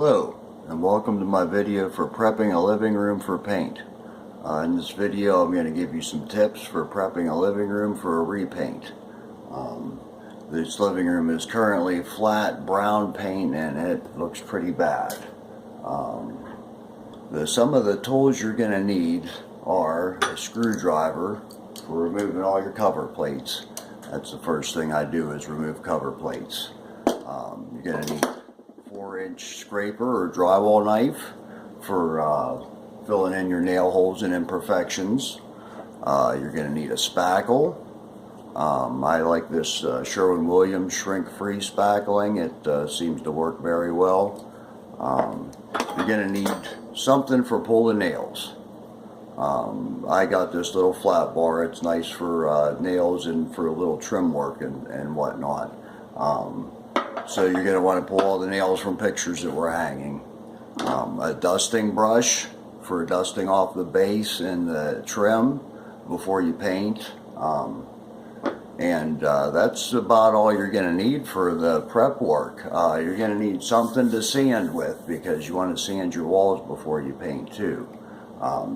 Hello, and welcome to my video for prepping a living room for paint. In this video I'm going to give you some tips for prepping a living room for a repaint. This living room is currently flat brown paint and it looks pretty bad. Some of the tools you're going to need are a screwdriver for removing all your cover plates. That's the first thing I do, is remove cover plates. You're going to need 4-inch scraper or drywall knife for filling in your nail holes and imperfections. You're going to need a spackle. I like this Sherwin-Williams shrink-free spackling. It seems to work very well. You're going to need something for pulling nails. I got this little flat bar. It's nice for nails and for a little trim work and whatnot. So you're going to want to pull all the nails from pictures that we're hanging. A dusting brush for dusting off the base and the trim before you paint. That's about all you're going to need for the prep work. You're going to need something to sand with, because you want to sand your walls before you paint too.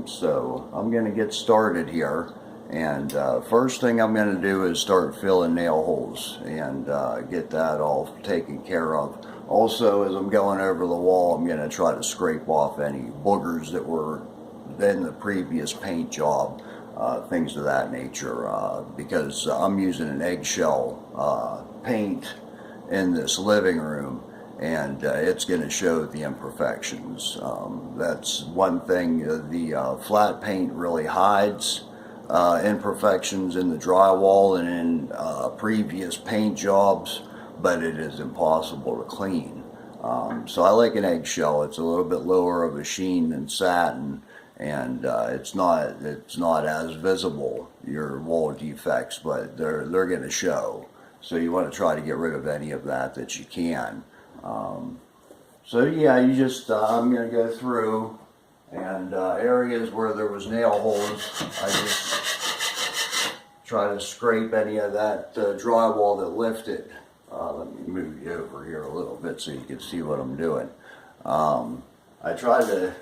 So I'm going to get started here. And first thing I'm going to do is start filling nail holes and get that all taken care of. Also, as I'm going over the wall, I'm going to try to scrape off any boogers that were in the previous paint job, things of that nature, because I'm using an eggshell paint in this living room, and it's going to show the imperfections. That's one thing the flat paint really hides. Imperfections in the drywall and in previous paint jobs, but it is impossible to clean. So I like an eggshell. It's a little bit lower of a sheen than satin, and it's not as visible, your wall defects, but they're going to show. So you want to try to get rid of any of that you can. So yeah, you just I'm going to go through. And areas where there was nail holes, I just try to scrape any of that drywall that lifted. Let me move you over here a little bit so you can see what I'm doing. I try to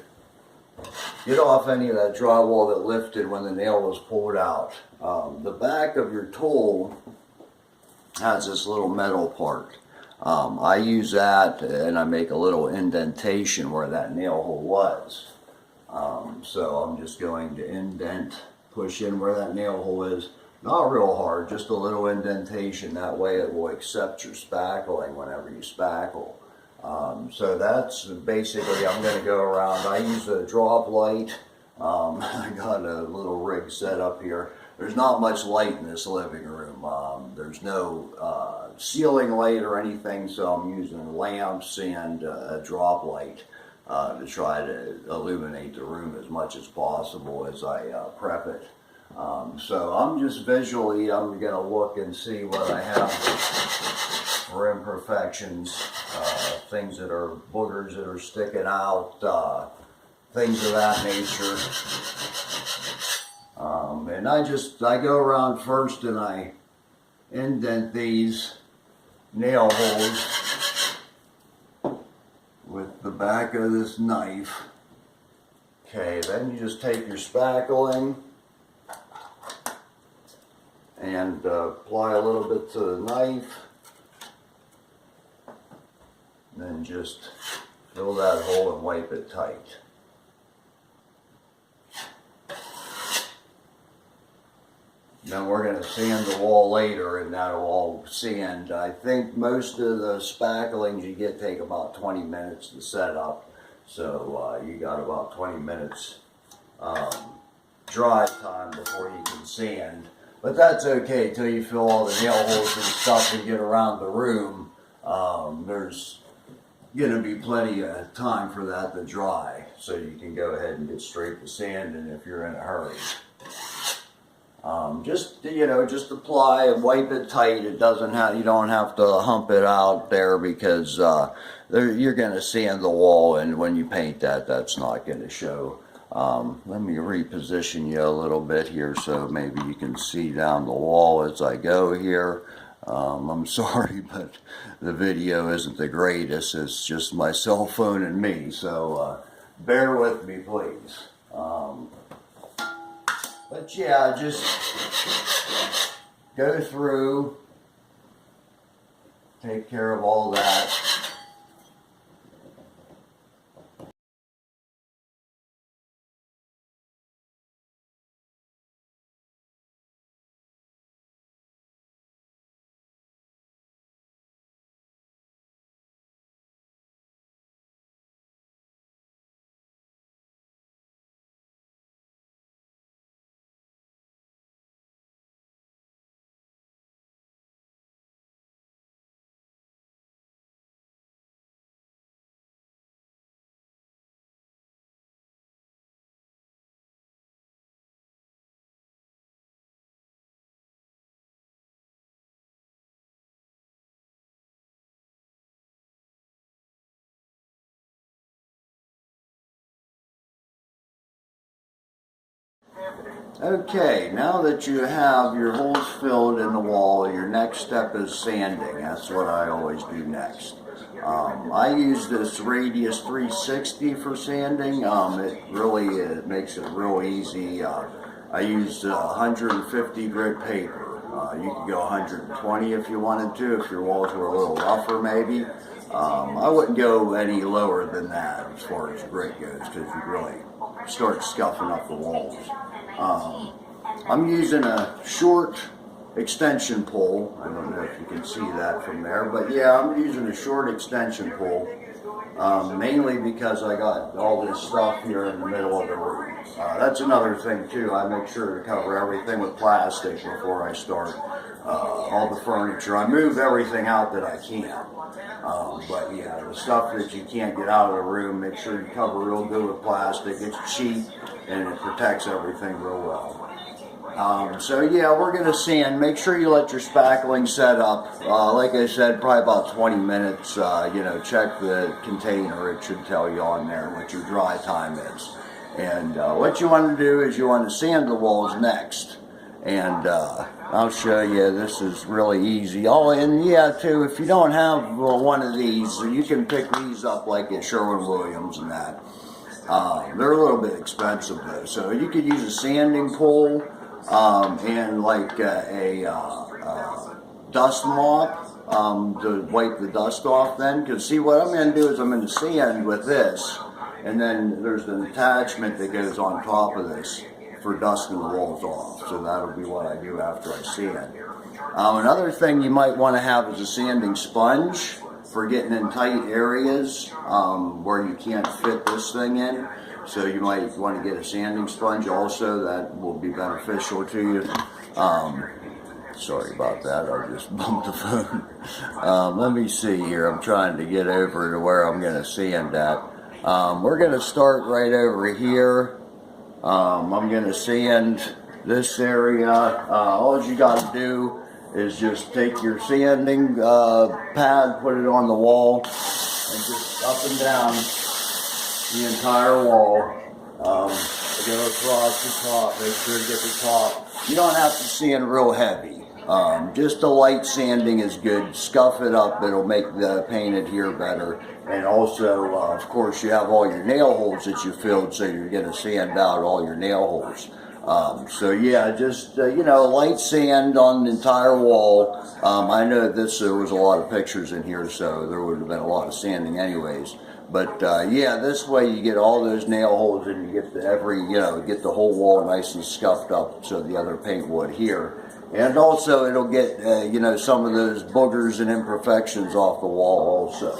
get off any of that drywall that lifted when the nail was pulled out. The back of your tool has this little metal part. I use that and I make a little indentation where that nail hole was. So I'm just going to indent, push in where that nail hole is. Not real hard, just a little indentation. That way it will accept your spackling whenever you spackle. So that's basically, I'm going to go around. I use a drop light. I got a little rig set up here. There's not much light in this living room. There's no ceiling light or anything, so I'm using lamps and a drop light. To try to illuminate the room as much as possible as I prep it. So I'm just visually, I'm going to look and see what I have for imperfections, things that are boogers that are sticking out, things of that nature. And I go around first and I indent these nail holes with the back of this knife. Okay, then you just take your spackling and apply a little bit to the knife. Then just fill that hole and wipe it tight. Then we're going to sand the wall later, and that'll all sand. I think most of the spacklings you get take about 20 minutes to set up. So you got about 20 minutes dry time before you can sand. But that's okay till you fill all the nail holes and stuff and get around the room. There's going to be plenty of time for that to dry. So you can go ahead and get straight to sanding if you're in a hurry. Just apply and wipe it tight. It doesn't have, you don't have to hump it out there, because you're going to sand the wall, and when you paint that, that's not going to show. Let me reposition you a little bit here so maybe you can see down the wall as I go here. I'm sorry, but the video isn't the greatest. It's just my cell phone and me, so bear with me, please. But yeah, just go through, take care of all that. Okay, now that you have your holes filled in the wall, your next step is sanding. That's what I always do next. I use this Radius 360 for sanding. It makes it real easy. I use 150 grit paper. You could go 120 if you wanted to, if your walls were a little rougher maybe. I wouldn't go any lower than that as far as grit goes, because you really start scuffing up the walls. I'm using a short extension pole. I don't know if you can see that from there, but yeah, I'm using a short extension pole, mainly because I got all this stuff here in the middle of the room. That's another thing too. I make sure to cover everything with plastic before I start all the furniture. I move everything out that I can. But yeah, the stuff that you can't get out of the room, make sure you cover real good with plastic. It's cheap and it protects everything real well. So yeah, we're going to sand. Make sure you let your spackling set up. Like I said, probably about 20 minutes. Check the container. It should tell you on there what your dry time is. And what you want to do is you want to sand the walls next. And I'll show you. This is really easy. Oh, and yeah, too, if you don't have one of these, you can pick these up like at Sherwin-Williams and that. They're a little bit expensive though, so you could use a sanding pole and like a dust mop to wipe the dust off then. Because see, what I'm going to do is I'm going to sand with this, and then there's an attachment that goes on top of this for dusting the walls off. So that'll be what I do after I sand. Another thing you might want to have is a sanding sponge for getting in tight areas where you can't fit this thing in. So you might want to get a sanding sponge also. That will be beneficial to you. Sorry about that, I just bumped the phone. Let me see here. I'm trying to get over to where I'm going to sand at. We're going to start right over here. I'm going to sand this area. All you got to do is just take your sanding pad, put it on the wall, and just up and down the entire wall. Go across the top, make sure to get the top. You don't have to sand real heavy. Just a light sanding is good. Scuff it up, it'll make the paint adhere better. And also, of course, you have all your nail holes that you filled, so you're going to sand out all your nail holes. So yeah, just, light sand on the entire wall. I know there was a lot of pictures in here, so there would have been a lot of sanding anyways. But yeah, this way you get all those nail holes and you get get the whole wall nice and scuffed up so the other paint would adhere. And also it'll get, some of those boogers and imperfections off the wall also.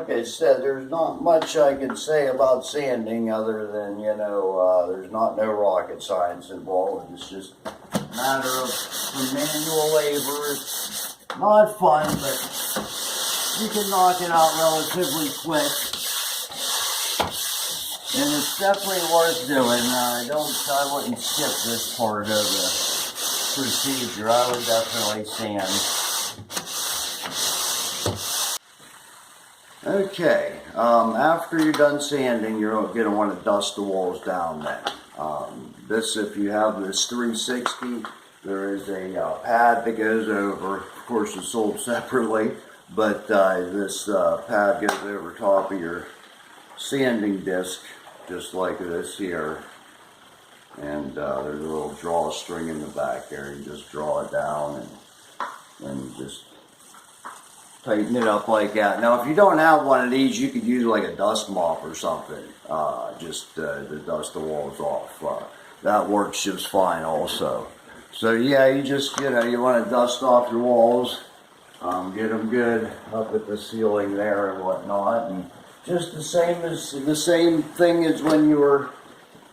like I said, there's not much I can say about sanding other than, there's no rocket science involved. It's just a matter of some manual labor. It's not fun, but you can knock it out relatively quick. And it's definitely worth doing. I wouldn't skip this part of the procedure. I would definitely sand. Okay, after you're done sanding, you're going to want to dust the walls down then. If you have this 360, there is a pad that goes over. Of course, it's sold separately, but this pad goes over top of your sanding disc, just like this here. And there's a little drawstring in the back there. You just draw it down and just tighten it up like that. Now, if you don't have one of these, you could use like a dust mop or something, just to dust the walls off. That works just fine also. So yeah, you just, you want to dust off your walls, get them good up at the ceiling there and whatnot, and just the same thing as when you were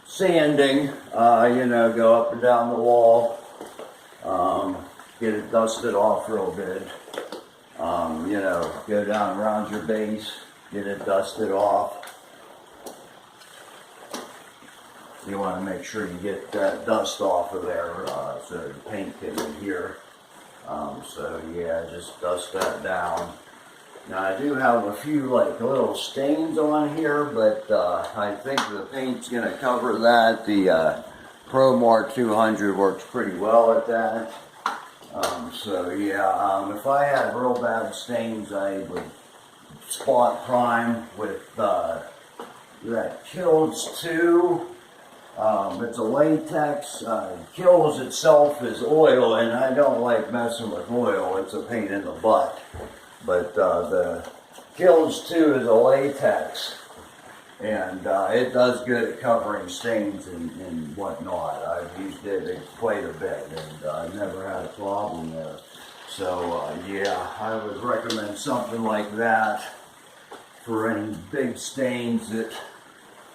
sanding. Go up and down the wall, get it dusted off real good. Go down around your base, get it dusted off. You want to make sure you get that dust off of there so the paint can adhere. So yeah, just dust that down. Now I do have a few like little stains on here, but I think the paint's going to cover that. The ProMark 200 works pretty well at that. If I had real bad stains, I would spot prime with that Kilz 2. It's a latex. Kilz itself is oil, and I don't like messing with oil. It's a pain in the butt. But the Kilz 2 is a latex, and it does good at covering stains and whatnot. I've used it quite a bit, and I've never had a problem there. So I would recommend something like that for any big stains that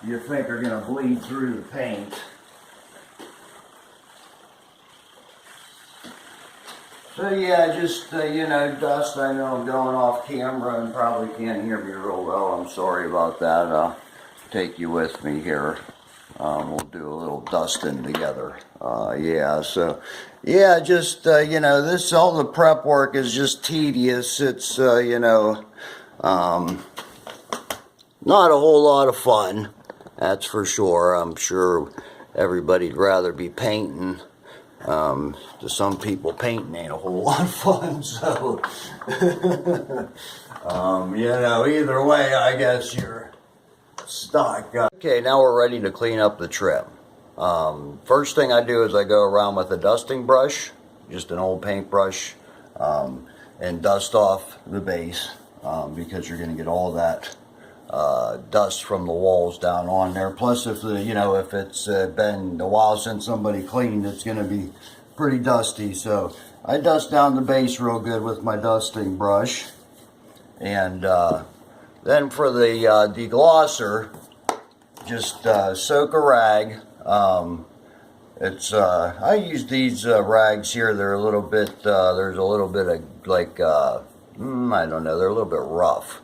you think are going to bleed through the paint. So yeah, just, dust. I know I'm going off camera and probably can't hear me real well. I'm sorry about that. I'll take you with me here. We'll do a little dusting together. Just, all the prep work is just tedious. It's, not a whole lot of fun. That's for sure. I'm sure everybody'd rather be painting. To some people, painting ain't a whole lot of fun, so, either way, I guess you're stuck. Okay, now we're ready to clean up the trim. First thing I do is I go around with a dusting brush, just an old paintbrush, and dust off the base, because you're going to get all that dust from the walls down on there. Plus, if it's been a while since somebody cleaned, it's going to be pretty dusty. So I dust down the base real good with my dusting brush, and then for the deglosser, just soak a rag. I use these rags here. They're a little bit. There's a little bit of like I don't know. They're a little bit rough.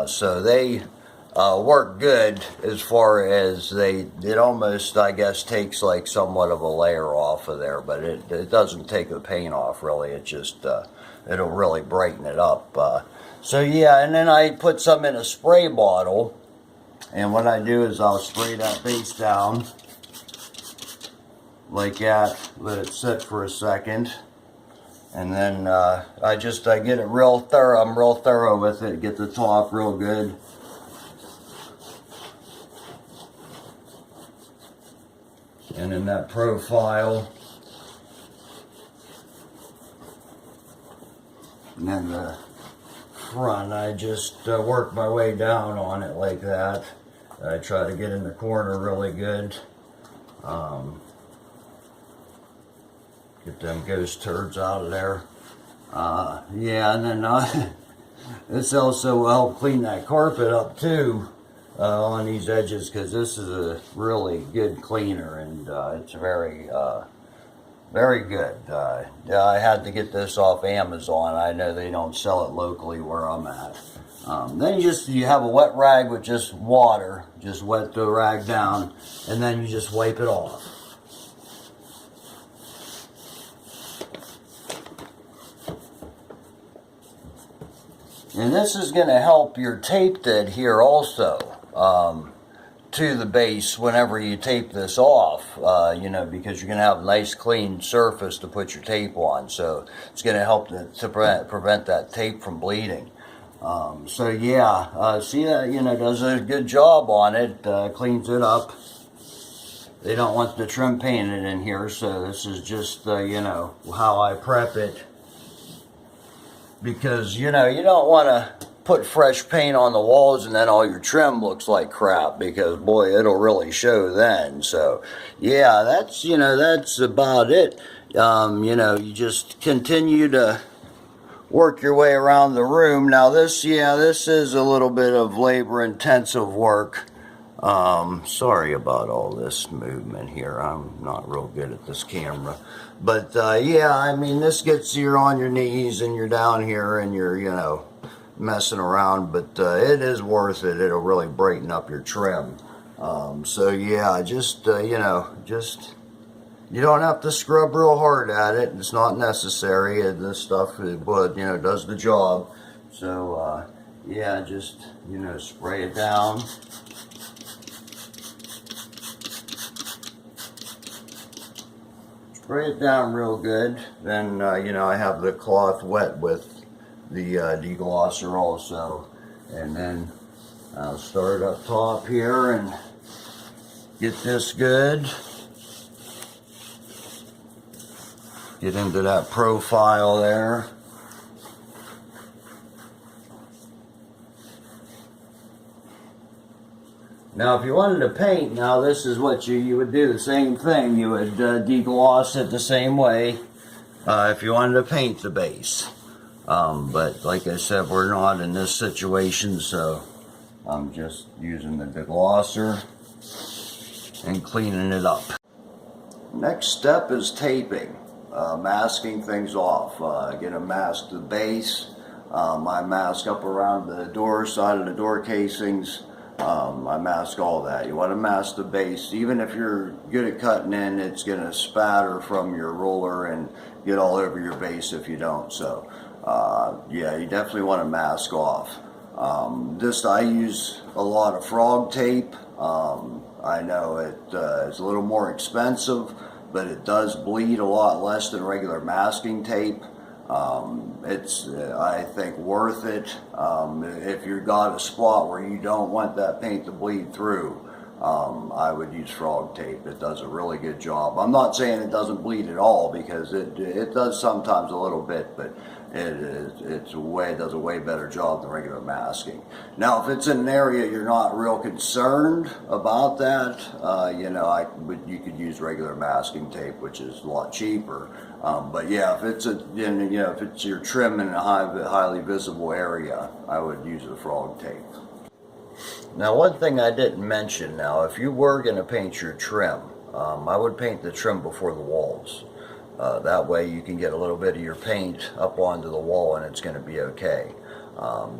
So they work good as far as it almost, I guess, takes like somewhat of a layer off of there, but it doesn't take the paint off really. It just, it'll really brighten it up. And then I put some in a spray bottle, and what I do is I'll spray that base down like that, let it sit for a second. And then I get it real thorough. I'm real thorough with it. Get the top real good. And in that profile. And then the front, I just work my way down on it like that. I try to get in the corner really good. Get them ghost turds out of there. And then This also will help clean that carpet up too on these edges, because this is a really good cleaner, and it's very very good. Yeah, I had to get this off Amazon. I know they don't sell it locally where I'm at. Then you have a wet rag with just water, just wet the rag down, and then you just wipe it off. And this is going to help your tape to adhere also to the base whenever you tape this off, you know, because you're going to have a nice clean surface to put your tape on. So it's going to help to prevent that tape from bleeding. So yeah, see that, you know, does a good job on it, cleans it up. They don't want the trim painted in here, so this is just, you know, how I prep it. Because, you know, you don't want to put fresh paint on the walls and then all your trim looks like crap, because boy, it'll really show then. So yeah, that's, you know, that's about it. You know, you just continue to work your way around the room. Now this, yeah, this is a little bit of labor intensive work. Sorry about all this movement here. I'm not real good at this camera. But yeah, I mean, this gets you on your knees and you're down here and you're, you know, messing around. But it is worth it. It'll really brighten up your trim. So yeah, just, you know, just, you don't have to scrub real hard at it. It's not necessary. This stuff, but, you know, does the job. So yeah, just, you know, spray it down. Spray it down real good. Then, you know, I have the cloth wet with the deglosser also. And then I'll start up top here and get this good. Get into that profile there. Now, if you wanted to paint, now this is what you would do the same thing. You would degloss it the same way if you wanted to paint the base. But like I said, we're not in this situation, so I'm just using the deglosser and cleaning it up. Next step is taping, masking things off. Gonna mask the base. I mask up around the door side of the door casings. I mask all that. You want to mask the base. Even if you're good at cutting in, it's going to spatter from your roller and get all over your base if you don't. So yeah, you definitely want to mask off. I use a lot of frog tape. I know it's a little more expensive, but it does bleed a lot less than regular masking tape. It's, I think, worth it. If you've got a spot where you don't want that paint to bleed through, I would use frog tape. It does a really good job. I'm not saying it doesn't bleed at all, because it does sometimes a little bit, but it does a way better job than regular masking. Now, if it's in an area you're not real concerned about that, you know, you could use regular masking tape, which is a lot cheaper. But yeah, if it's if it's your trim in a highly visible area, I would use the frog tape. Now, one thing I didn't mention, now, if you were going to paint your trim, I would paint the trim before the walls. That way you can get a little bit of your paint up onto the wall and it's going to be okay.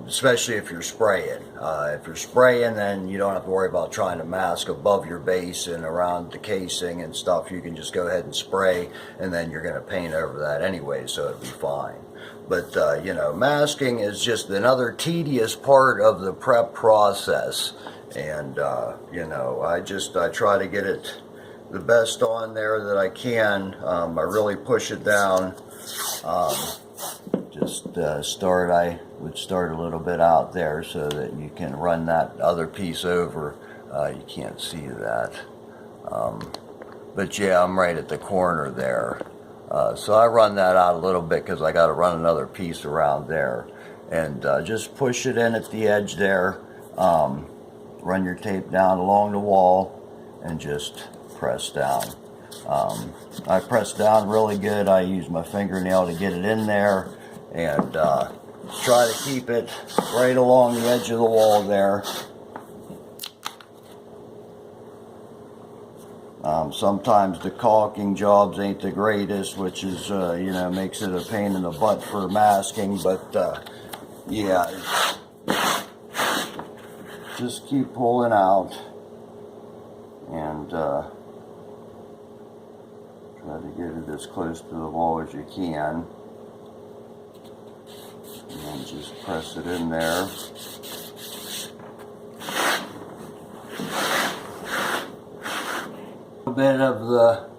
Especially if you're spraying. If you're spraying, then you don't have to worry about trying to mask above your base and around the casing and stuff. You can just go ahead and spray, and then you're going to paint over that anyway, so it'll be fine. But, you know, masking is just another tedious part of the prep process. And, you know, I try to get it the best on there that I can. I really push it down. I would start a little bit out there so that you can run that other piece over. You can't see that. But yeah, I'm right at the corner there. So I run that out a little bit because I got to run another piece around there. And just push it in at the edge there. Run your tape down along the wall and just press down. I press down really good. I use my fingernail to get it in there. And Just try to keep it right along the edge of the wall there. Sometimes the caulking jobs ain't the greatest, which is, you know, makes it a pain in the butt for masking, but yeah, just keep pulling out and try to get it as close to the wall as you can, and then just press it in there. A bit of the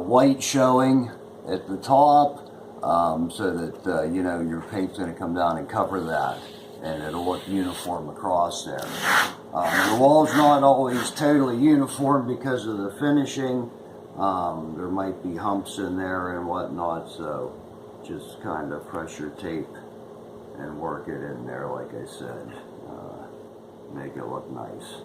white showing at the top, so that you know, your paint's going to come down and cover that, and it'll look uniform across there. The wall's not always totally uniform because of the finishing. There might be humps in there and whatnot, so just kind of pressure tape and work it in there, like I said. Make it look nice.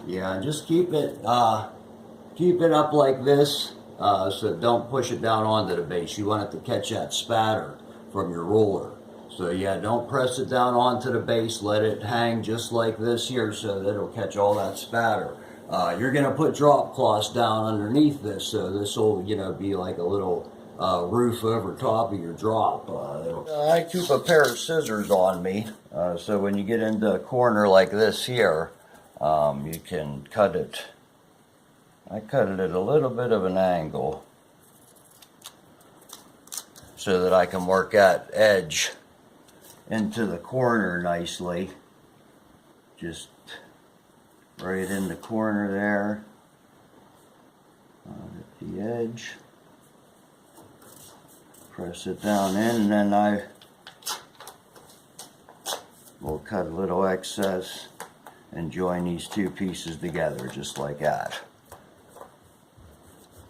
Yeah, just keep it up like this, so don't push it down onto the base. You want it to catch that spatter from your roller. So yeah, don't press it down onto the base. Let it hang just like this here so that it'll catch all that spatter. You're going to put drop cloths down underneath this, so this will, you know, be like a little roof over top of your drop. I keep a pair of scissors on me, so when you get into a corner like this here, you can cut it. I cut it at a little bit of an angle so that I can work that edge into the corner nicely. Just right in the corner there, at the edge. Press it down in, and then I will cut a little excess and join these two pieces together just like that.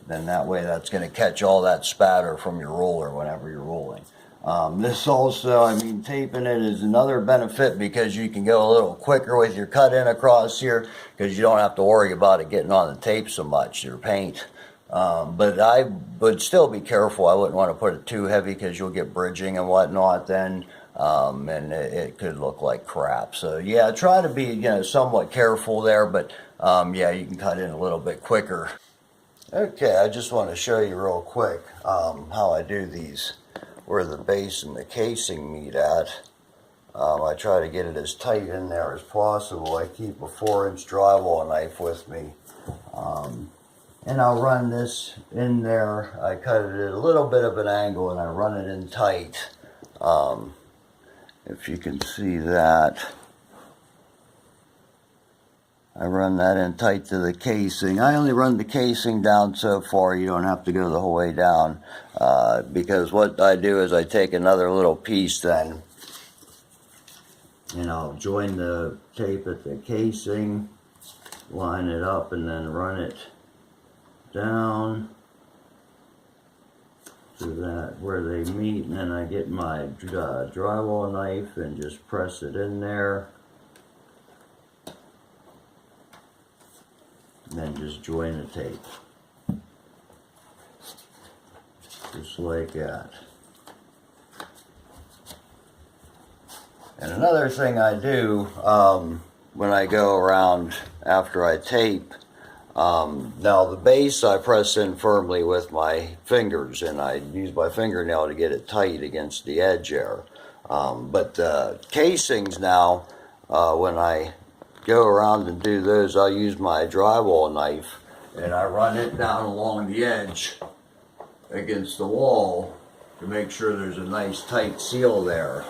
Then that way that's going to catch all that spatter from your roller whenever you're rolling. This also, I mean, taping it is another benefit because you can go a little quicker with your cut in across here because you don't have to worry about it getting on the tape so much, your paint. But I would still be careful. I wouldn't want to put it too heavy because you'll get bridging and whatnot then, and it could look like crap. So yeah, try to be, you know, somewhat careful there, but yeah, you can cut in a little bit quicker. Okay, I just want to show you real quick how I do these, where the base and the casing meet at. I try to get it as tight in there as possible. I keep a 4-inch drywall knife with me. And I'll run this in there. I cut it at a little bit of an angle and I run it in tight. If you can see that. I run that in tight to the casing. I only run the casing down so far. You don't have to go the whole way down. Because what I do is I take another little piece then, and I'll join the tape at the casing, line it up, and then run it down to that where they meet, and then I get my drywall knife and just press it in there. And then just join the tape. Just like that. And another thing I do when I go around after I tape, now the base I press in firmly with my fingers, and I use my fingernail to get it tight against the edge there. But the casings now, when I go around and do those, I'll use my drywall knife and I run it down along the edge against the wall to make sure there's a nice tight seal there.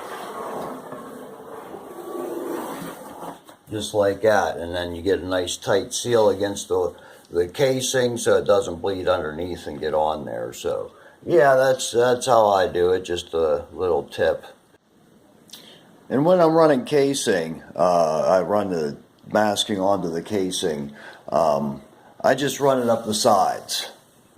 Just like that, and then you get a nice tight seal against the casing so it doesn't bleed underneath and get on there. So yeah, that's how I do it, just a little tip. And when I'm running casing, I run the masking onto the casing. I just run it up the sides.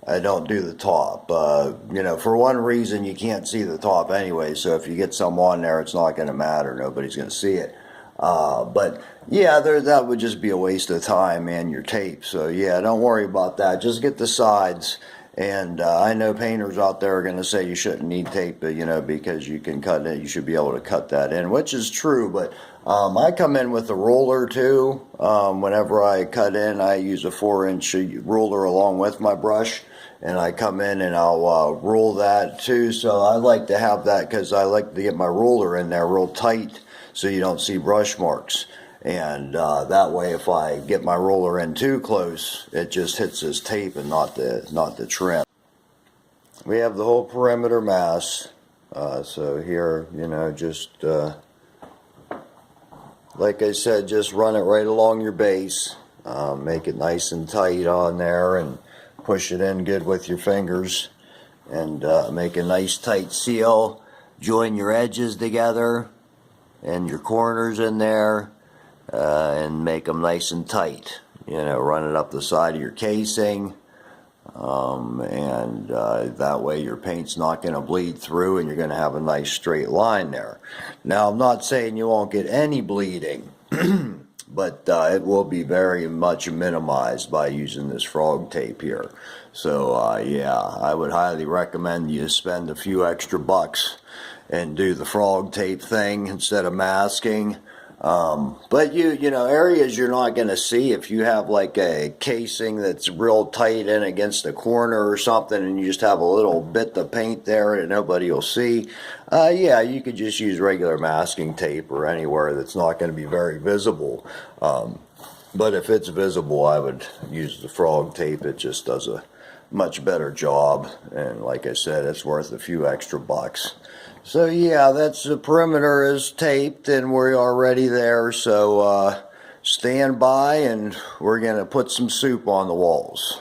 I don't do the top. You know, for one reason, you can't see the top anyway, so if you get some on there, it's not going to matter. Nobody's going to see it. But yeah, that would just be a waste of time and your tape. So yeah, don't worry about that. Just get the sides And I know painters out there are going to say you shouldn't need tape, because you can cut it. You should be able to cut that in, which is true. But I come in with a roller too. Whenever I cut in, I use a 4-inch ruler along with my brush, and I come in and I'll rule that too. So I like to have that because I like to get my ruler in there real tight so you don't see brush marks. And that way, if I get my roller in too close, it just hits this tape and not the trim. We have the whole perimeter mass. So here, just like I said, just run it right along your base. Make it nice and tight on there, and push it in good with your fingers, and make a nice tight seal. Join your edges together and your corners in there. And make them nice and tight, run it up the side of your casing, and that way your paint's not going to bleed through, and you're going to have a nice straight line there. Now, I'm not saying you won't get any bleeding, but it will be very much minimized by using this frog tape here. So yeah, I would highly recommend you spend a few extra bucks and do the frog tape thing instead of masking. But areas you're not going to see, if you have like a casing that's real tight in against the corner or something, and you just have a little bit of paint there and nobody will see, yeah, you could just use regular masking tape or anywhere that's not going to be very visible. But if it's visible, I would use the frog tape. It just does a much better job, and like I said, it's worth a few extra bucks. So yeah, that's the perimeter is taped, and we're already there. So stand by, and we're going to put some soup on the walls.